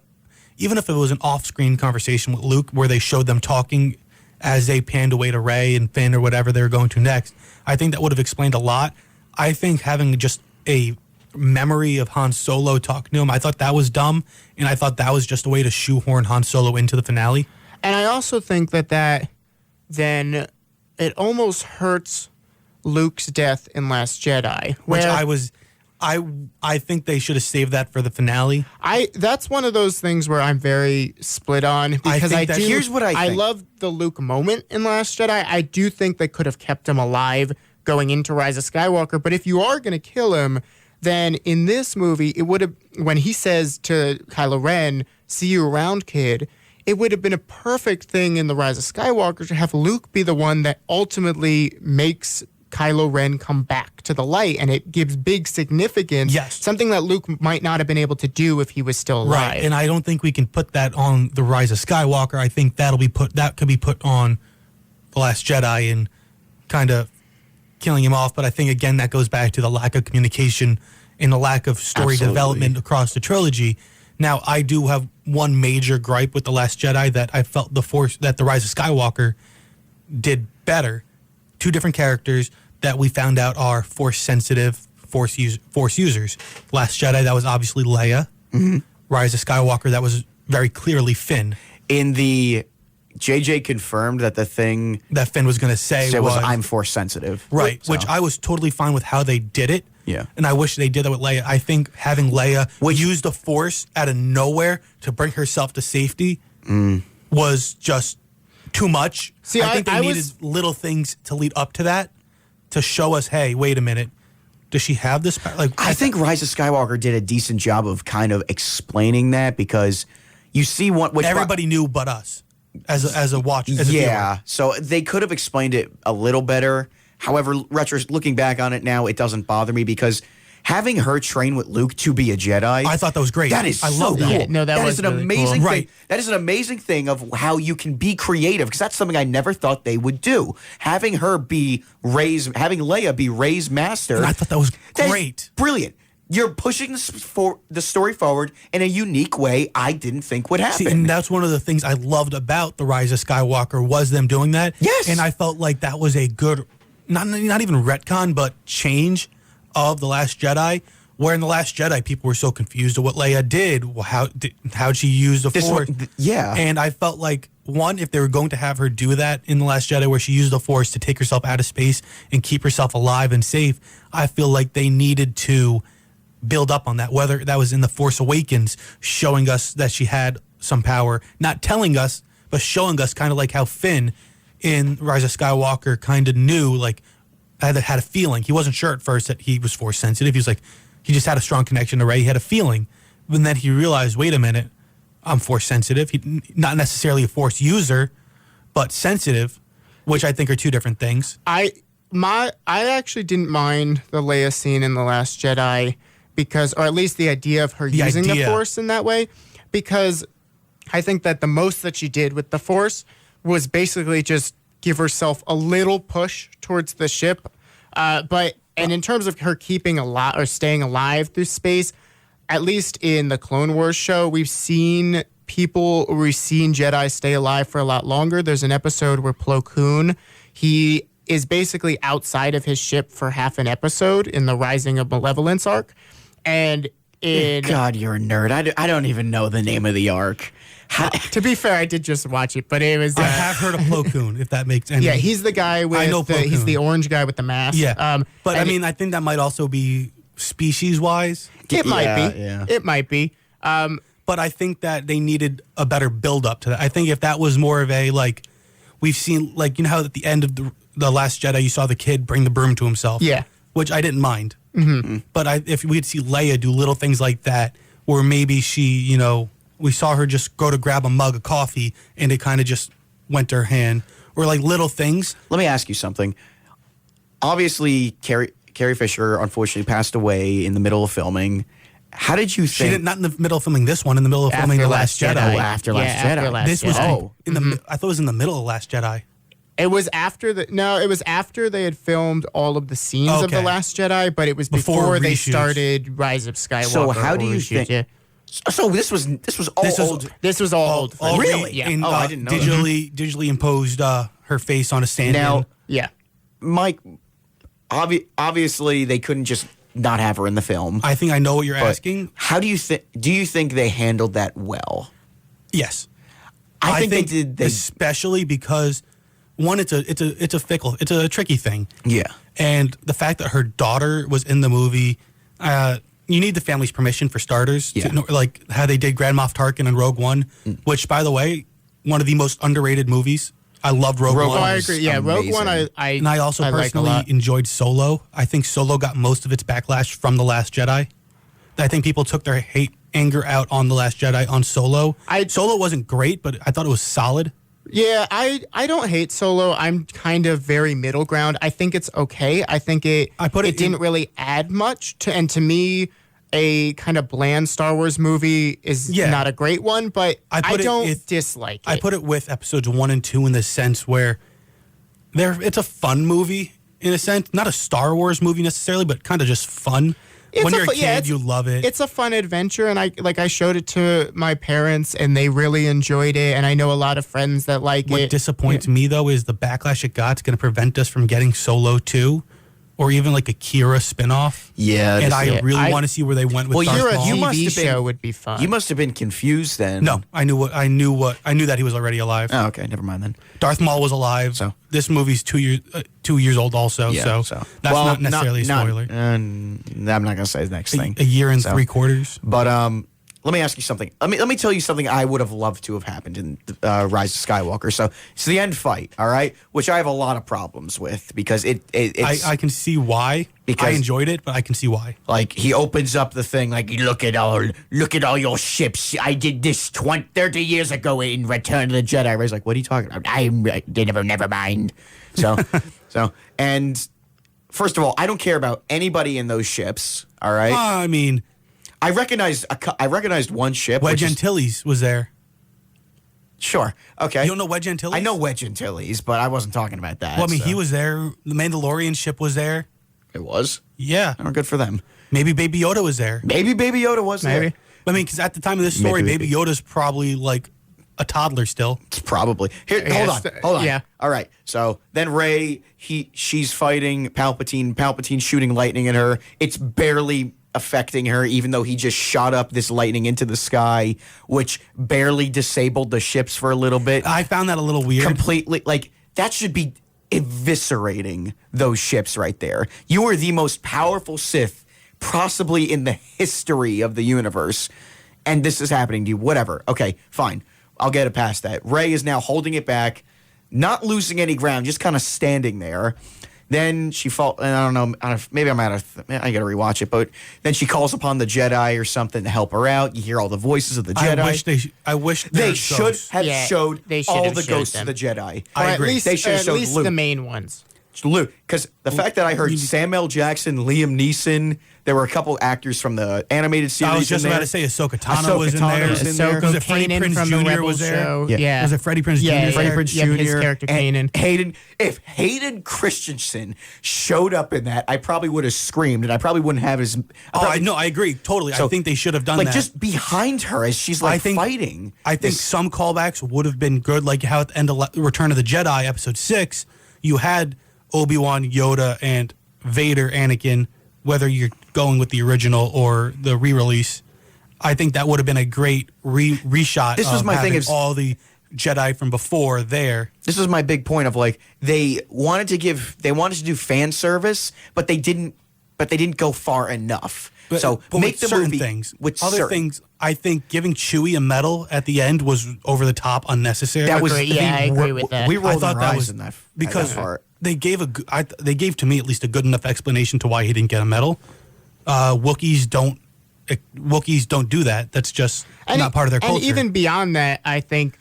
even if it was an off-screen conversation with Luke where they showed them talking as they panned away to Rey and Finn or whatever they were going to next, I think that would have explained a lot. I think having just a memory of Han Solo talking to him, I thought that was dumb, and I thought that was just a way to shoehorn Han Solo into the finale. And I also think that then it almost hurts Luke's death in Last Jedi. Which I think they should have saved that for the finale. That's one of those things where I'm very split on because here's what I think. I love the Luke moment in Last Jedi. I do think they could have kept him alive going into Rise of Skywalker, but if you are going to kill him, then in this movie, it would have, when he says to Kylo Ren, "See you around, kid," it would have been a perfect thing in the Rise of Skywalker to have Luke be the one that ultimately makes Kylo Ren come back to the light, and it gives big significance. Yes. Something that Luke might not have been able to do if he was still alive. Right, and I don't think we can put that on the Rise of Skywalker. I think that could be put on The Last Jedi and kind of killing him off. But I think, again, that goes back to the lack of communication and the lack of story development across the trilogy. Now, I do have one major gripe with The Last Jedi that I felt that The Rise of Skywalker did better. Two different characters that we found out are Force-sensitive Force users. Last Jedi, that was obviously Leia. Mm-hmm. Rise of Skywalker, that was very clearly Finn. In the JJ confirmed that the thing that Finn was going to say was I'm Force sensitive. Right, so. Which I was totally fine with how they did it. Yeah. And I wish they did that with Leia. I think having Leia use the Force out of nowhere to bring herself to safety was just too much. See, I think they needed little things to lead up to that to show us, hey, wait a minute. Does she have this power? Like, I think Rise of Skywalker did a decent job of kind of explaining that, because you see which everybody knew but us as a watch. As a yeah, viewer. so they could have explained it a little better. However, looking back on it now, it doesn't bother me, because having her train with Luke to be a Jedi, I thought that was great. That is I so love cool. that. Yeah, no, that was is an really amazing cool. thing. Right. That is an amazing thing of how you can be creative, because that's something I never thought they would do. Having Leia be Rey's master. And I thought that was that is great. brilliant. You're pushing the story forward in a unique way I didn't think would happen. See, and that's one of the things I loved about The Rise of Skywalker was them doing that. Yes. And I felt like that was a good, not even retcon, but change of The Last Jedi. Where in The Last Jedi, people were so confused of what Leia did. How'd she use the Force? Yeah. And I felt like, one, if they were going to have her do that in The Last Jedi, where she used the Force to take herself out of space and keep herself alive and safe, I feel like they needed to build up on that, whether that was in The Force Awakens, showing us that she had some power, not telling us, but showing us, kind of like how Finn in Rise of Skywalker kind of knew, like, had a feeling. He wasn't sure at first that he was Force sensitive. He was like, he just had a strong connection to Rey. He had a feeling. But then he realized, wait a minute, I'm Force sensitive. Not necessarily a Force user, but sensitive, which I think are two different things. I actually didn't mind the Leia scene in The Last Jedi, because, or at least the idea of her using the Force in that way, because I think that the most that she did with the Force was basically just give herself a little push towards the ship. And in terms of her keeping or staying alive through space, at least in the Clone Wars show, we've seen Jedi stay alive for a lot longer. There's an episode where Plo Koon, he is basically outside of his ship for half an episode in the Rising of Malevolence arc. And God, you're a nerd. I don't even know the name of the arc. To be fair, I did just watch it, but it was. I have heard of Plo Koon, if that makes any. Yeah, he's the guy with. I know Plo he's Koon. the orange guy with the mask. Yeah, but I mean, I think that might also be species-wise. It might be. Yeah. It might be. But I think that they needed a better build-up to that. I think if that was more of a, like, we've seen, like, you know how at the end of the Last Jedi, you saw the kid bring the broom to himself. Yeah. Which I didn't mind. Mm-hmm. But if we'd see Leia do little things like that, or maybe she, we saw her just go to grab a mug of coffee and it kind of just went to her hand, or like little things. Let me ask you something. Obviously, Carrie Fisher unfortunately passed away in the middle of filming. How did you think? She didn't, not in the middle of filming this one, in the middle of filming The Last Jedi. Oh, after Last Jedi. This was Jedi. in the. I thought it was in the middle of Last Jedi. It was after it was after they had filmed all of the scenes of The Last Jedi, but it was before they reshoots. started Rise of Skywalker. So how do you think? Yeah. So this was all old. This was all old. All Really? Yeah. And, I didn't know that. digitally imposed her face on a stand-in. Now, Yeah. Mike, obviously they couldn't just not have her in the film. I think I know what you're but asking. How do you think? Do you think they handled that well? Yes, I think they did. Especially because one, it's a tricky thing. Yeah. And the fact that her daughter was in the movie, you need the family's permission for starters. Yeah. Like how they did Grand Moff Tarkin in Rogue One, which, by the way, one of the most underrated movies. I loved Rogue One. Oh, I agree. Yeah, Rogue One, And I also like a personally lot. enjoyed Solo. I think Solo got most of its backlash from The Last Jedi. I think people took their anger out on The Last Jedi on Solo. Solo wasn't great, but I thought it was solid. Yeah, I don't hate Solo. I'm kind of very middle ground. I think it's okay. I think it didn't really add much to me, a kind of bland Star Wars movie is not a great one, but I don't dislike it. I put it with episodes 1 and 2 in the sense where it's a fun movie in a sense, not a Star Wars movie necessarily, but kind of just fun. When you're a kid, you love it. It's a fun adventure, and I showed it to my parents, and they really enjoyed it, and I know a lot of friends that like it. What disappoints me, though, is the backlash it got is going to prevent us from getting Solo 2 or even like a Kira spinoff. Yeah. And I really want to see where they went with Darth Maul. Kira TV show would be fun. You must have been confused then. No, I knew that he was already alive. Oh, okay. Never mind then. Darth Maul was alive. So this movie's 2 years old also. Yeah, so that's not necessarily a spoiler. I'm not going to say the next thing. A year and 3 quarters. But let me ask you something. Let me tell you something I would have loved to have happened in Rise of Skywalker. So it's the end fight, all right, which I have a lot of problems with because it's I can see why. Because I enjoyed it, but I can see why. Like he opens up the thing, like look at all your ships. I did this 30 years ago in Return of the Jedi. Ray's like, what are you talking about? Never mind. So and first of all, I don't care about anybody in those ships. All right. I mean, I recognized one ship. Wedge Antilles was there. Sure. Okay. You don't know Wedge Antilles? I know Wedge Antilles, but I wasn't talking about that. Well, I mean, so. he was there. The Mandalorian ship was there. It was? Yeah. Oh, good for them. Maybe Baby Yoda was there. Maybe Baby Yoda was there. I mean, because at the time of this story, Baby Yoda's probably like a toddler still. It's probably. Here, hold on. Yeah. All right. So then Rey, she's fighting Palpatine. Palpatine's shooting lightning at her. It's barely affecting her, even though he just shot up this lightning into the sky, which barely disabled the ships for a little bit. I found that a little weird. Completely. Like, that should be eviscerating those ships right there. You are the most powerful Sith possibly in the history of the universe, and this is happening to you. Whatever. Okay, fine. I'll get it past that. Rey is now holding it back, not losing any ground, just kind of standing there. Then she and I don't know, maybe I'm out of, I got to rewatch it, but then she calls upon the Jedi or something to help her out. You hear all the voices of the Jedi. I wish they should have showed they should all have the showed ghosts them. of the Jedi. I Or agree. At least, They should have at showed least Luke. the main ones. Luke, because the fact that I heard Samuel Jackson, Liam Neeson, there were a couple actors from the animated series. I was just in about there. to say Ahsoka Tano was in there. was in there. Was it Freddie Kanan Prinze from the Jr. Rebels was there? show. Yeah. Yeah. Was it Freddie Prinze Yeah, Jr.? Freddie Prinze Yep, Jr. his character and Kanan. If Hayden Christensen showed up in that, I probably would have screamed, and I probably wouldn't have his. I know. I agree totally. I think they should have done like that. just behind her as she's fighting. I think some callbacks would have been good, like how at the end of Return of the Jedi, Episode 6, you had Obi-Wan, Yoda, and Vader, Anakin, whether you're going with the original or the re-release. I think that would have been a great reshot. This was my thing having is all the Jedi from before there. This was my big point of like they wanted to do fan service, but they didn't go far enough. So But make with the certain movie things. with Other certain things, I think giving Chewie a medal at the end was over the top, unnecessary. That was Agree. Yeah, I agree with that. We I rolled thought our that eyes was in that because that part. they gave to me at least a good enough explanation to why he didn't get a medal. Wookiees don't do that. That's just not part of their culture. And even beyond that, I think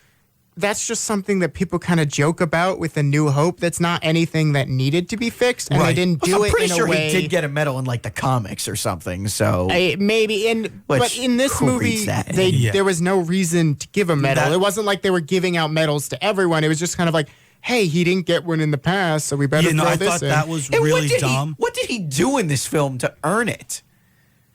that's just something that people kind of joke about with A New Hope. That's not anything that needed to be fixed, and Right. they didn't do I'm it pretty in sure a way. he did get a medal in like the comics or something. So Maybe, but in this who movie, reads that? there was no reason to give a medal. It wasn't like they were giving out medals to everyone. It was just kind of like, hey, he didn't get one in the past, so we better throw I this thought in. that was And really dumb. What did he do in this film to earn it?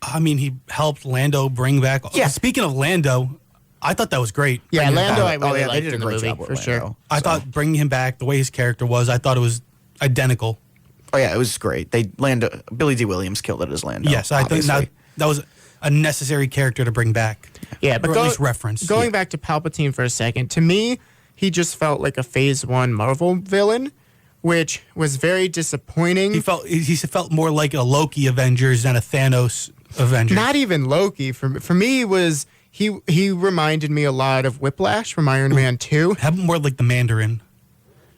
I mean, he helped Lando bring back. Yeah. Speaking of Lando, I thought that was great. Yeah, Bringing him Lando, back. I really they liked did a in the great movie, job with for sure. Lando, I so. thought bringing him back, the way his character was, I thought it was identical. Oh yeah, it was great. Billy D. Williams killed it as Lando. Yes, I think obviously. that was a necessary character to bring back. Yeah, but or at least reference. Going back to Palpatine for a second, to me, he just felt like a Phase 1 Marvel villain, which was very disappointing. He felt more like a Loki Avengers than a Thanos Avengers. Not even Loki. For me, was he reminded me a lot of Whiplash from Iron Man 2. Have more like the Mandarin.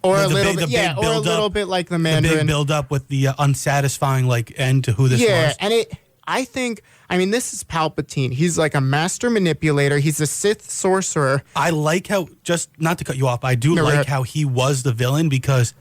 Or The a little big- bit, the yeah, big or a build-up- little bit like the The Mandarin. big build up with the unsatisfying end to who this Yeah, was. and I mean, this is Palpatine. He's like a master manipulator. He's a Sith sorcerer. I like how, just not to cut you off, I do No, like right. how he was the villain because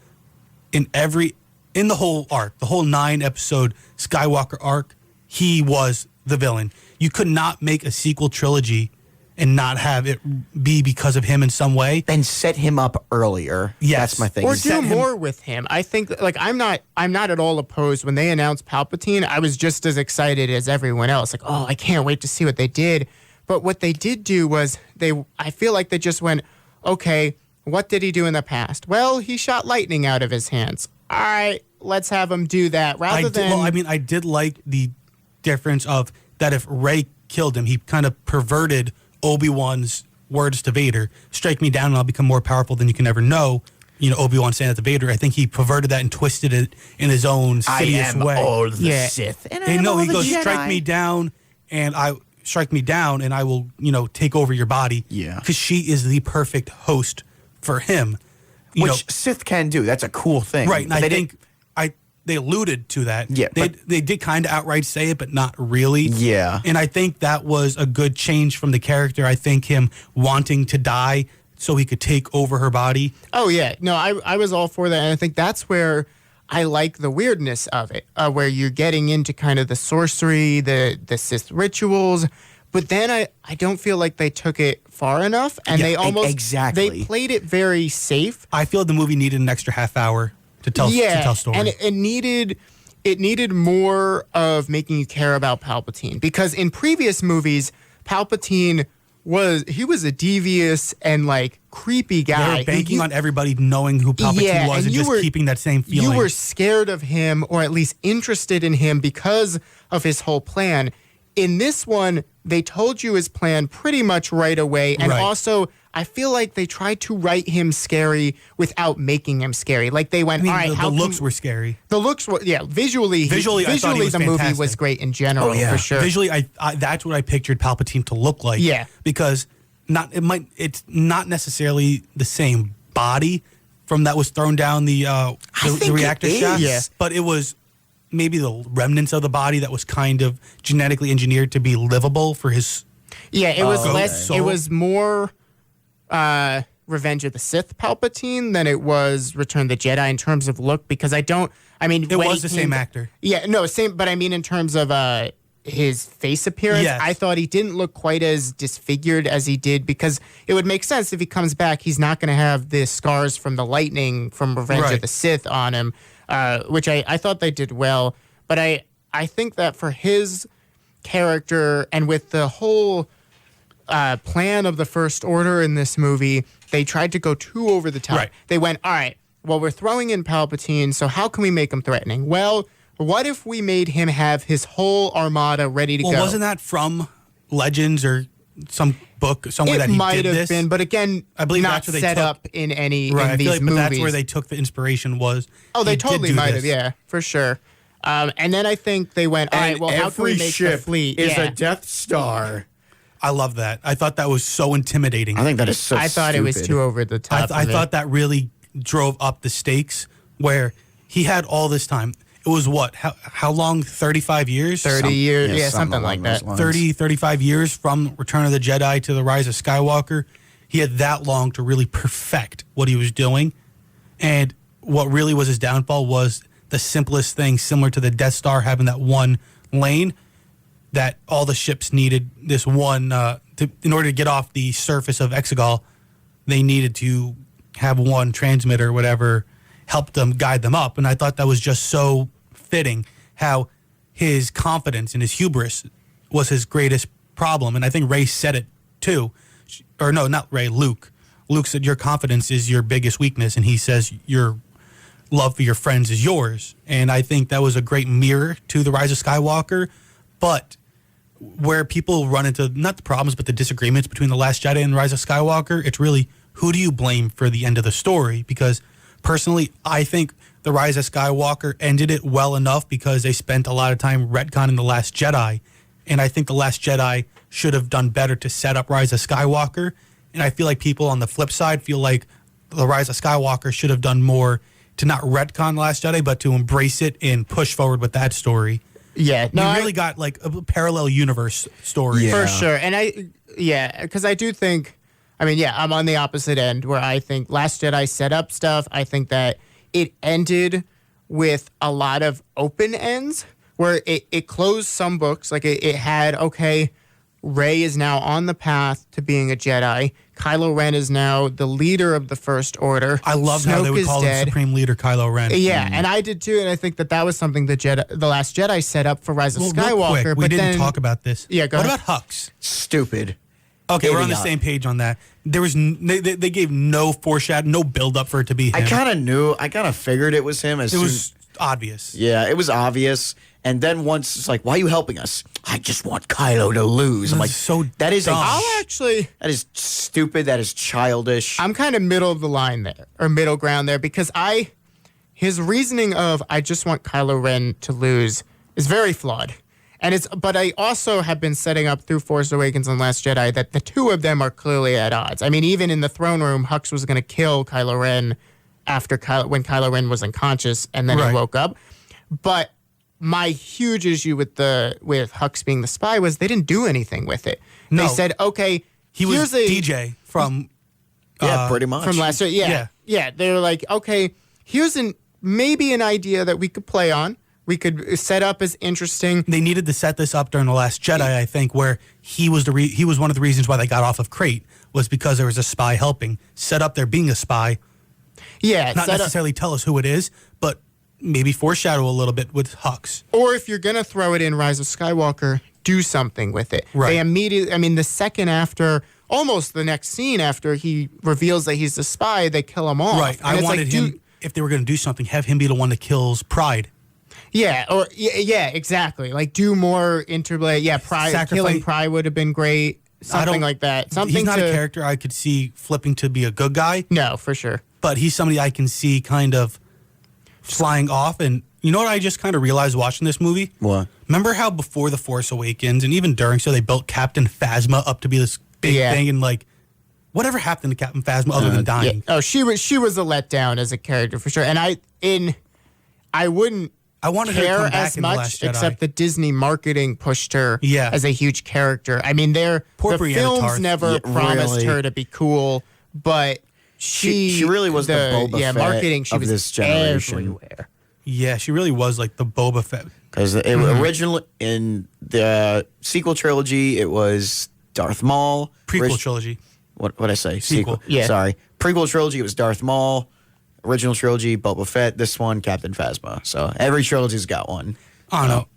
in the whole arc, the whole 9-episode Skywalker arc, he was the villain. You could not make a sequel trilogy and not have it be because of him in some way. Then set him up earlier. Yes. That's my thing. Or Set do him- more with him. I think like I'm not at all opposed when they announced Palpatine. I was just as excited as everyone else. Like, oh, I can't wait to see what they did. But what they did do was I feel like they just went, okay, what did he do in the past? Well, he shot lightning out of his hands. All right, let's have him do that rather than. I did like the difference of that if Rey killed him, he kind of perverted Obi-Wan's words to Vader, strike me down and I'll become more powerful than you can ever know. You know, Obi-Wan saying that to Vader. I think he perverted that and twisted it in his own insidious way. all the Yeah. Sith. And no, he goes, strike me down and strike me down and I will, take over your body. Yeah. Because she is the perfect host for him. Which Sith can do. That's a cool thing. Right. And I think they alluded to that. Yeah. They did kind of outright say it, but not really. Yeah. And I think that was a good change from the character. I think him wanting to die so he could take over her body. Oh, yeah. No, I was all for that. And I think that's where I like the weirdness of it, where you're getting into kind of the sorcery, the Sith rituals. But then I don't feel like they took it far enough. And they almost... Exactly. They played it very safe. I feel the movie needed an extra half hour to tell story. And it needed more of making you care about Palpatine. Because in previous movies, Palpatine was a devious and creepy guy. They were banking on everybody knowing who Palpatine was and just keeping that same feeling. You were scared of him, or at least interested in him because of his whole plan. In this one, they told you his plan pretty much right away. And also, I feel like they tried to write him scary without making him scary. Like they went, all right, the looks were scary. The looks were, visually, I thought he was the fantastic. movie was great in general, for sure. Visually, I that's what I pictured Palpatine to look like. Yeah. Because it's not necessarily the same body from that was thrown down the reactor shaft. Yeah. But it was maybe the remnants of the body that was kind of genetically engineered to be livable for his. Yeah, it was less. soul. It was more Revenge of the Sith Palpatine than it was Return of the Jedi in terms of look. Because it was the same actor. Yeah, no, same. But I mean, in terms of his face appearance, Yes. I thought he didn't look quite as disfigured as he did, because it would make sense if he comes back, he's not going to have the scars from the lightning from Revenge of the Sith on him. Which I thought they did well. But I think that for his character and with the whole plan of the First Order in this movie, they tried to go too over the top. Right. They went, all right, well, we're throwing in Palpatine, so how can we make him threatening? Well, what if we made him have his whole armada ready to go? Well, wasn't that from Legends or some book somewhere that he did this? It might have been, but again, I believe not that's where they set took- up in any Right, in I these feel like movies. but that's where they took the inspiration was. Oh, they he did totally do might this. have, yeah, for sure. And then I think they went, all right, well, how can we make the fleet? is a Death Star. I love that. I thought that was so intimidating. I think that is so I thought it was stupid. too over the top. I of it. thought that really drove up the stakes where he had all this time. It was what? How long? 35 years? 30 years, yeah, yeah, something something like along that. those lines. 30, 35 years from Return of the Jedi to the Rise of Skywalker. He had that long to really perfect what he was doing. And what really was his downfall was the simplest thing, similar to the Death Star having that one lane, that all the ships needed this one, in order to get off the surface of Exegol, they needed to have one transmitter or whatever help them guide them up. And I thought that was just so fitting, how his confidence and his hubris was his greatest problem. And I think Rey said it too. Or no, not Rey, Luke. Luke said, your confidence is your biggest weakness. And he says, your love for your friends is yours. And I think that was a great mirror to the Rise of Skywalker. But where people run into, not the problems, but the disagreements between The Last Jedi and Rise of Skywalker, it's really, who do you blame for the end of the story? Because personally, I think The Rise of Skywalker ended it well enough because they spent a lot of time retconning The Last Jedi. And I think The Last Jedi should have done better to set up Rise of Skywalker. And I feel like people on the flip side feel like The Rise of Skywalker should have done more to not retcon The Last Jedi, but to embrace it and push forward with that story. Yeah, no, You really got like a parallel universe story. for sure. And because I do think, I'm on the opposite end where I think Last Jedi set up stuff. I think that it ended with a lot of open ends where it closed some books. Like it had, okay, Rey is now on the path to being a Jedi. Kylo Ren is now the leader of the First Order. I love how they would call him Supreme Leader Kylo Ren. Yeah, and I did too, and I think that was something the Last Jedi set up for Rise of Real Skywalker. quick, we didn't talk about this. Yeah, go What ahead. about Hux? Stupid. Okay, we're on the Idiot. same page on that. There was they gave no foreshadow, no build up for it to be him. I kind of knew. I kind of figured it was him. it was obvious. Yeah, it was obvious. And then once it's like, why are you helping us? I just want Kylo to lose. I'm like, That's so that is dumb. that is stupid. That is childish. I'm kind of middle of the line there, or middle ground there, because his reasoning of I just want Kylo Ren to lose is very flawed. But I also have been setting up through Force Awakens and Last Jedi that the two of them are clearly at odds. I mean, even in the throne room, Hux was going to kill Kylo Ren when Kylo Ren was unconscious and then he woke up. But my huge issue with Hux being the spy was they didn't do anything with it. No. They said, okay, he was DJ from pretty much from Last Jedi. Yeah. They were like, okay, here's maybe an idea that we could play on. We could set up as interesting. They needed to set this up during The Last Jedi, I think, where he was he was one of the reasons why they got off of Crate, was because there was a spy helping. Set up there being a spy. Yeah. Not necessarily tell us who it is, but maybe foreshadow a little bit with Hux. Or if you're going to throw it in Rise of Skywalker, do something with it. Right. They immediately, the second after, almost the next scene after he reveals that he's the spy, they kill him off. Right. And I wanted him, if they were going to do something, have him be the one that kills Pride. Yeah, exactly. Like, do more interplay. Yeah, Pride, killing Pride would have been great. Something like that. He's not a character I could see flipping to be a good guy. No, for sure. But he's somebody I can see kind of flying off. And you know what I just kind of realized watching this movie? What? Remember how before The Force Awakens and even during, so they built Captain Phasma up to be this big thing, and like, whatever happened to Captain Phasma other than dying? Yeah. Oh, she was a letdown as a character for sure. And I wouldn't wanted her to care come back as in The much, Last Jedi. except the Disney marketing pushed her as a huge character. I mean, the Brianna films Tarth. never promised really. her to be cool, but She really was the Boba Fett marketing. She of was this generation. everywhere. Yeah, she really was like the Boba Fett. Because originally in the sequel trilogy, it was Darth Maul. Prequel trilogy. What I say? Sequel. Yeah. Sorry. Prequel trilogy, it was Darth Maul. Original trilogy, Boba Fett. This one, Captain Phasma. So every trilogy's got one. I don't know.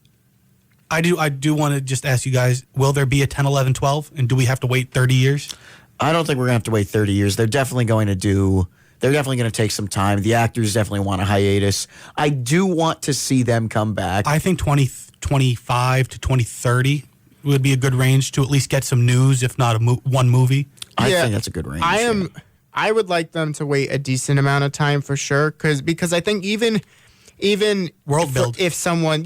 I do want to just ask you guys, will there be a 10, 11, 12? And do we have to wait 30 years? I don't think we're going to have to wait 30 years. They're definitely going to take some time. The actors definitely want a hiatus. I do want to see them come back. I think 2025 to 2030 would be a good range to at least get some news, if not one movie. I think that's a good range. I would like them to wait a decent amount of time for sure, because I think even world build. If someone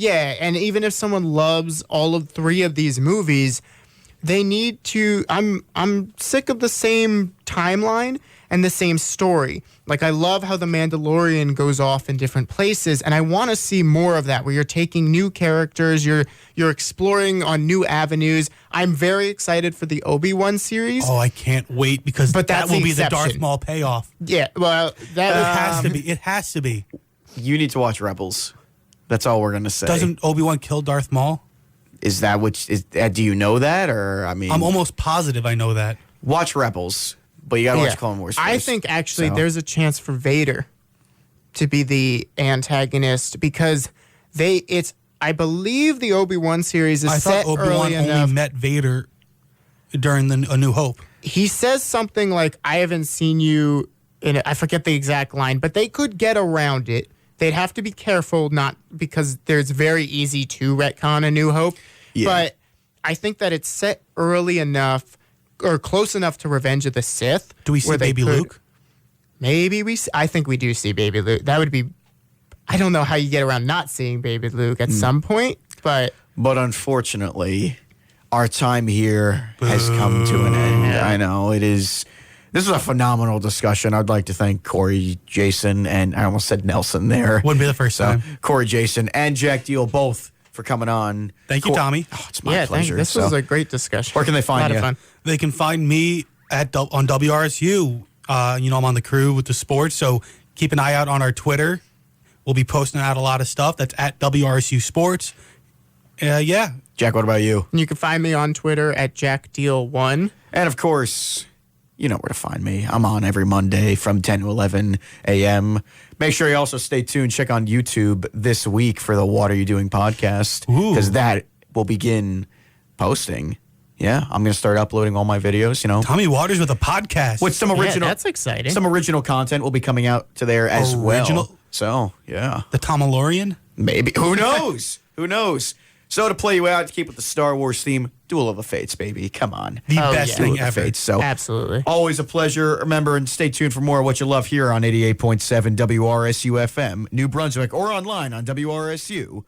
loves all of three of these movies, they need to. I'm sick of the same timeline and the same story. Like, I love how The Mandalorian goes off in different places, and I want to see more of that, where you're taking new characters, you're exploring on new avenues. I'm very excited for the Obi-Wan series. Oh, I can't wait, because that will be the Darth Maul payoff. Yeah, well, It has to be. It has to be. You need to watch Rebels. That's all we're going to say. Doesn't Obi-Wan kill Darth Maul? Is that do you know that? Or, I'm almost positive I know that. Watch Rebels. But you got to watch Clone Wars first. I think actually there's a chance for Vader to be the antagonist, because I believe the Obi-Wan series is set early enough. I thought Obi-Wan only met Vader during A New Hope. He says something like, "I haven't seen you," I forget the exact line, but they could get around it. They'd have to be careful, not because there's very easy to retcon A New Hope. Yeah. But I think that it's set early enough, or close enough to Revenge of the Sith. Do we see Baby Luke? Maybe I think we do see Baby Luke. That would be. I don't know how you get around not seeing Baby Luke at some point, but unfortunately, our time here has come to an end. Yeah. I know it is. This was a phenomenal discussion. I'd like to thank Corey, Jason, and I almost said Nelson there. Wouldn't be the first time. Corey, Jason, and Jack Deal both for coming on. Thank you, Tommy. Oh, it's my pleasure. This was a great discussion. Where can they find you? A lot of fun. They can find me on WRSU. I'm on the crew with the sports, so keep an eye out on our Twitter. We'll be posting out a lot of stuff. That's at WRSU Sports. Yeah. Jack, what about you? You can find me on Twitter at JackDeal1. And of course, you know where to find me. I'm on every Monday from 10 to 11 a.m. Make sure you also stay tuned. Check on YouTube this week for the What Are You Doing podcast, because that will begin posting. Yeah, I'm going to start uploading all my videos, Tommy Waters with a podcast. With some original, that's exciting. Some original content will be coming out to there as well. So, yeah. The Tomalorian? Maybe. Who knows? Who knows? So to play you out, to keep with the Star Wars theme, Duel of the Fates, baby. Come on. The best thing ever. Fates. So absolutely. Always a pleasure. Remember, and stay tuned for more of what you love here on 88.7 WRSU FM, New Brunswick, or online on WRSU.org.